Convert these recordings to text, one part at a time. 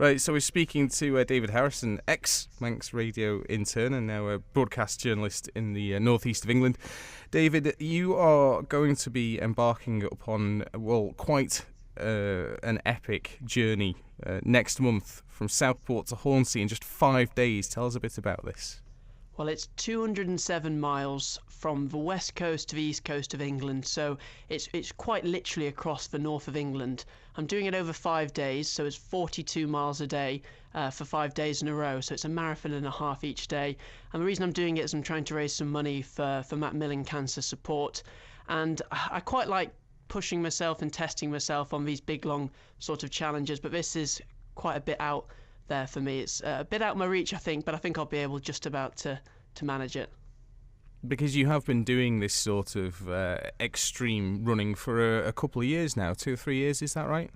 Right, so we're speaking to David Harrison, ex-Manx radio intern and now a broadcast journalist in the northeast of England. David, you are going to be embarking upon, quite an epic journey next month from Southport to Hornsey in just 5 days. Tell us a bit about this. Well, it's 207 miles from the west coast to the east coast of England, so it's quite literally across the north of England. I'm doing it over 5 days, so it's 42 miles a day for 5 days in a row, so it's a marathon and a half each day. And the reason I'm doing it is I'm trying to raise some money for Macmillan Cancer Support, and I quite like pushing myself and testing myself on these big, long sort of challenges, but this is quite a bit out there for me. It's a bit out of my reach, I think, but I think I'll be able just about to manage it. Because you have been doing this sort of extreme running for a couple of years now, 2 or 3 years, is that right?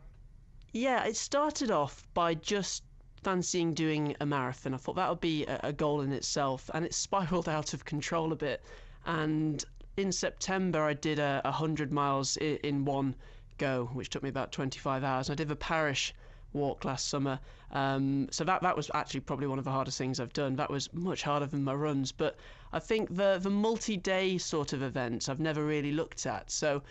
Yeah, it started off by just fancying doing a marathon. I thought that would be a goal in itself, and it spiraled out of control a bit. And in September, I did 100 miles in one go, which took me about 25 hours. I did the parish walk last summer, so that was actually probably one of the hardest things I've done. That was much harder than my runs, but I think the multi-day sort of events I've never really looked at. So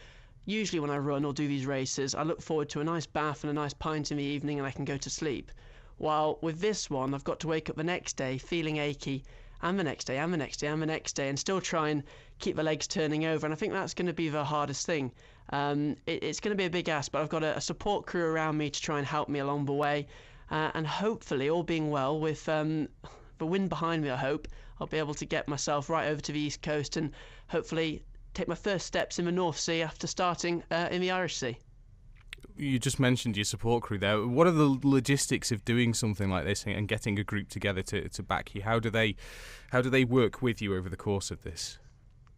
usually when I run or do these races, I look forward to a nice bath and a nice pint in the evening, and I can go to sleep. While with this one, I've got to wake up the next day feeling achy, and the next day, and the next day, and the next day, and still try and keep the legs turning over. And I think that's going to be the hardest thing. It's going to be a big ask, but I've got a support crew around me to try and help me along the way. And hopefully, all being well, with the wind behind me, I hope, I'll be able to get myself right over to the East Coast and hopefully take my first steps in the North Sea after starting in the Irish Sea. You just mentioned your support crew there. What are the logistics of doing something like this and getting a group together to back you? How do they work with you over the course of this?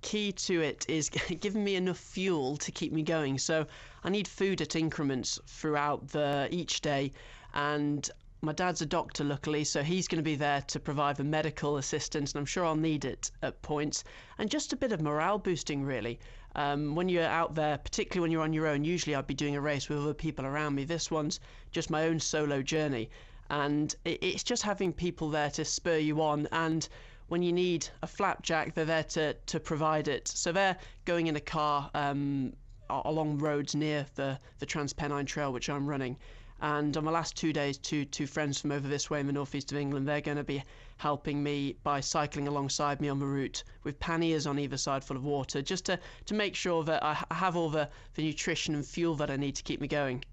Key to it is giving me enough fuel to keep me going. So I need food at increments throughout each day, and my dad's a doctor, luckily, so he's going to be there to provide the medical assistance, and I'm sure I'll need it at points. And just a bit of morale boosting, really. When you're out there, particularly when you're on your own, usually I'd be doing a race with other people around me. This one's just my own solo journey, and it's just having people there to spur you on. And when you need a flapjack, they're there to provide it. So they're going in a car along roads near the Transpennine Trail, which I'm running. And on my last 2 days, two friends from over this way in the northeast of England, they're going to be helping me by cycling alongside me on the route with panniers on either side full of water, just to make sure that I have all the nutrition and fuel that I need to keep me going.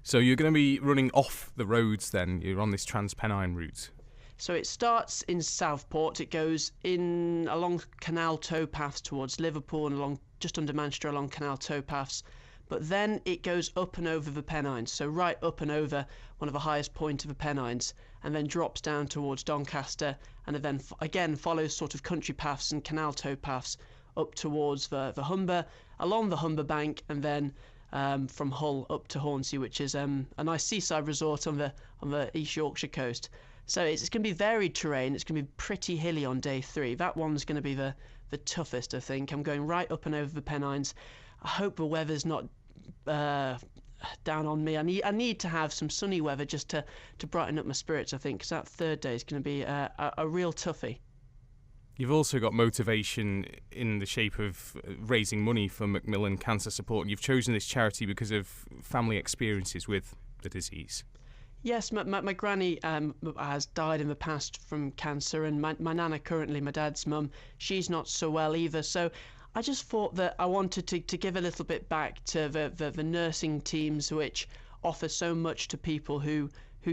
So you're going to be running off the roads then? You're on this Transpennine route? So it starts in Southport, it goes in along canal towpaths towards Liverpool and along just under Manchester along canal towpaths. But then it goes up and over the Pennines, so right up and over one of the highest points of the Pennines, and then drops down towards Doncaster, and then again follows sort of country paths and canal towpaths up towards the Humber, along the Humber bank, and then from Hull up to Hornsey, which is a nice seaside resort on the East Yorkshire coast. So it's going to be varied terrain. It's going to be pretty hilly on day 3. That one's going to be the toughest, I think. I'm going right up and over the Pennines. I hope the weather's not down on me. I need to have some sunny weather just to brighten up my spirits, I think, because that 3rd day is going to be a real toughie. You've also got motivation in the shape of raising money for Macmillan Cancer Support, and you've chosen this charity because of family experiences with the disease. Yes, my granny has died in the past from cancer, and my nana currently, my dad's mum, she's not so well either. So I just thought that I wanted to give a little bit back to the nursing teams, which offer so much to people who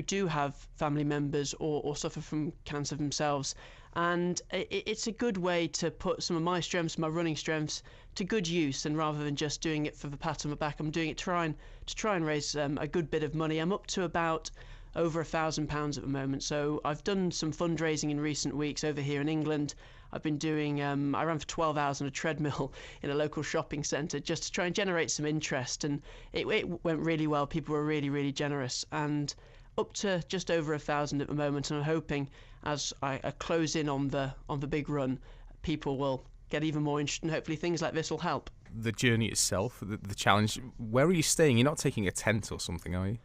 do have family members or suffer from cancer themselves. And it's a good way to put some of my strengths, my running strengths, to good use. And rather than just doing it for the pat on the back, I'm doing it to try and raise a good bit of money. I'm up to about over £1,000 at the moment. So I've done some fundraising in recent weeks over here in England. I've been doing, I ran for 12 hours on a treadmill in a local shopping centre just to try and generate some interest. And it went really well. People were really, really generous. And up to just over 1,000 at the moment. And I'm hoping as I close in on the big run, people will get even more interested, and hopefully things like this will help. The journey itself, the challenge, where are you staying? You're not taking a tent or something, are you?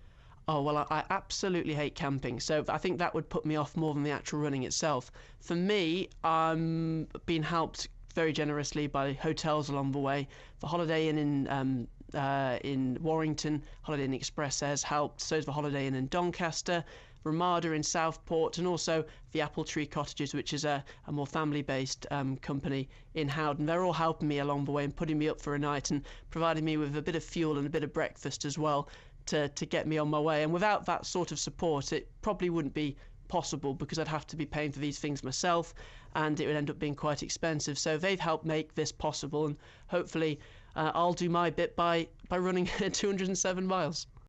Oh, well, I absolutely hate camping, so I think that would put me off more than the actual running itself. For me, I'm being helped very generously by hotels along the way. The Holiday Inn in Warrington, Holiday Inn Express has helped. So is the Holiday Inn in Doncaster, Ramada in Southport, and also the Apple Tree Cottages, which is a more family-based company in Howden. They're all helping me along the way and putting me up for a night and providing me with a bit of fuel and a bit of breakfast as well to get me on my way. And without that sort of support, it probably wouldn't be possible because I'd have to be paying for these things myself and it would end up being quite expensive. So they've helped make this possible, and hopefully I'll do my bit by running 207 miles.